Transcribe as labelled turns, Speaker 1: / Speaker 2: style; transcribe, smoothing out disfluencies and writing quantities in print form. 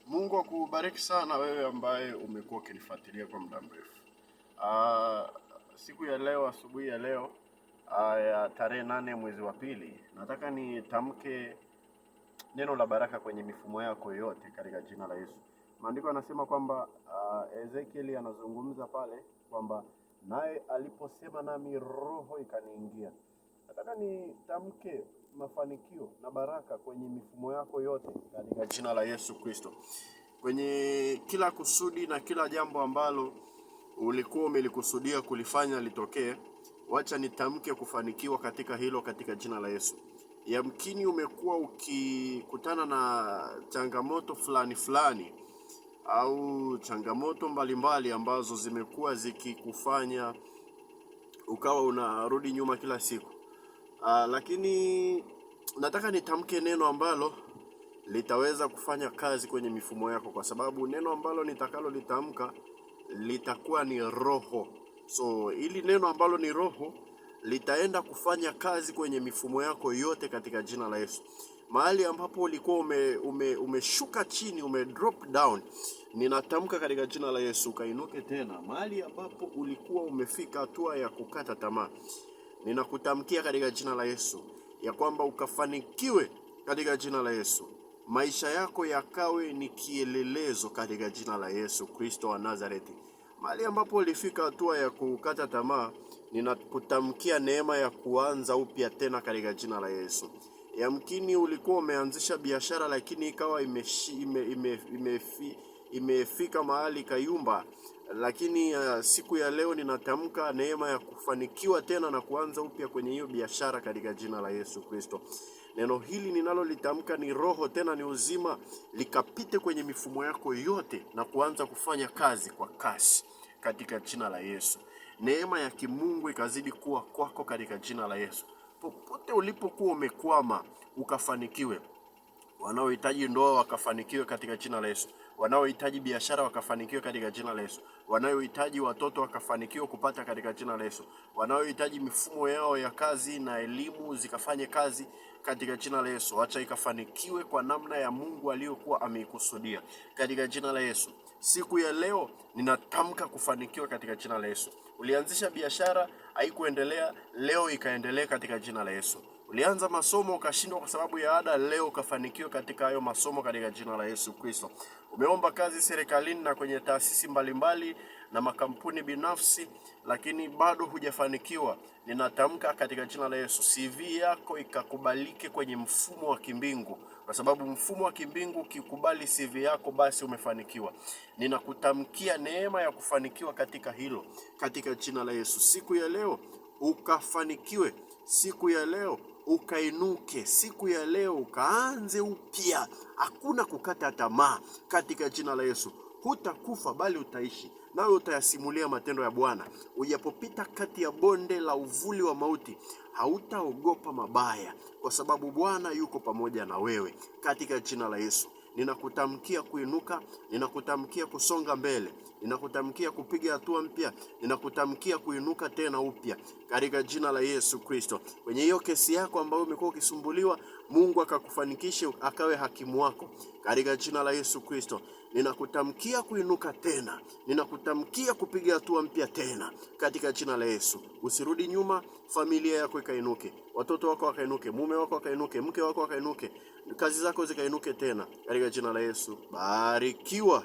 Speaker 1: Mungu akubariki sana wewe ambaye umekuwa ukinifuatilia kwa muda mrefu. Siku ya leo, asubuhi ya leo ya tarehe 8 mwezi wa pili, nataka nitamke neno la baraka kwenye mifumo yako yote katika jina la Yesu. Maandiko yanasema kwamba Ezekiel anazungumza pale kwamba naye aliposema nami roho ikaniingia. Nataka nitamke mafanikio na baraka kwenye mifumo yako yote katika jina la Yesu Kristo. Kwenye kila kusudi na kila jambo ambalo ulikuwa umelikusudia kulifanya litokee, wacha nitamke kufanikiwa katika hilo katika jina la Yesu. Yamkini umekuwa ukikutana na changamoto fulani au changamoto mbalimbali ambazo zimekuwa zikikufanya ukawa unarudi nyuma kila siku. Lakini nataka nitamke neno ambalo litaweza kufanya kazi kwenye mifumo yako, kwa sababu neno ambalo nitakalo litamka litakuwa ni roho. So ili neno ambalo ni roho litaenda kufanya kazi kwenye mifumo yako yote katika jina la Yesu. Mahali ambapo ulikuwa umeshuka chini, drop down, ninatamka katika jina la Yesu kainuke tena. Mahali ambapo ulikuwa umefika hatua ya kukata tamaa, ninakutamkia katika jina la Yesu ya kwamba ukafanikiwe katika jina la Yesu. Maisha yako yakawe ni kielelezo katika jina la Yesu Kristo wa Nazareti. Mahali ambapo ulifika hatua ya kukata tamaa, ninakutamkia neema ya kuanza upya tena katika jina la Yesu. Yamkini ulikuwa umeanzisha biashara lakini ikawa imefika mahali kayumba, lakini siku ya leo ninatamka neema ya kufanikiwa tena na kuanza upya kwenye hiyo biashara katika jina la Yesu Kristo. Neno hili ninalolitamka ni roho, tena ni uzima, likapite kwenye mifumo yako yote na kuanza kufanya kazi kwa kasi katika jina la Yesu. Neema ya kimungu ikazidi kuwa kwako katika jina la Yesu. Popote ulipokuwa umekwama ukafanikiwe. Wanaohitaji ndoa wakafanikiwe katika jina la Yesu. Wanaohitaji biashara wakafanikiwe katika jina la Yesu. Wanaohitaji watoto wakafanikiwe kupata katika jina la Yesu. Wanaohitaji mifumo yao ya kazi na elimu zikafanye kazi katika jina la Yesu. Acha ikafanikiwe kwa namna ya Mungu aliyokuwa ameikusudia katika jina la Yesu. Siku ya leo ninatamka kufanikiwa katika jina la Yesu. Ulianzisha biashara haikuendelea, leo ikaendelea katika jina la Yesu. Ulianza masomo ukashindwa kwa sababu ya ada, leo ukafanikiwa katika hayo masomo katika jina la Yesu Kristo. Umeomba kazi serikalini na kwenye taasisi mbalimbali na makampuni binafsi, lakini bado hujafanikiwa. Ninatamka katika jina la Yesu, CV yako ikakubalike kwenye mfumo wa kimbingu, kwa sababu mfumo wa kimbingu ukikubali CV yako basi umefanikiwa. Ninakutamkia neema ya kufanikiwa katika hilo katika jina la Yesu. Siku ya leo ukafanikiwe, siku ya leo ukainuke, siku ya leo ukaanze upya. Hakuna kukata tamaa katika jina la Yesu. Hutakufa bali utaishi, nawe utayasimulia matendo ya Bwana. Ujapopita kati ya bonde la uvuli wa mauti, hautaogopa mabaya, kwa sababu Bwana yuko pamoja na wewe katika jina la Yesu. Ninakutamkia kuinuka, ninakutamkia kusonga mbele, ninakutamkia kupiga hatua mpya, ninakutamkia kuinuka tena upya katika jina la Yesu Kristo. Kwenye hiyo kesi yako ambayo umekuwa ukisumbuliwa, Mungu akakufanikishe akawe hakimu wako katika jina la Yesu Kristo. Ninakutamkia kuinuka tena, ninakutamkia kupiga hatua mpya tena katika jina la Yesu. Usirudi nyuma, familia yako ikainuke, watoto wako wakainuke, mume wako wakainuke, mke wako wakainuke, kazi zako zikainuke tena katika jina la Yesu. Barikiwa.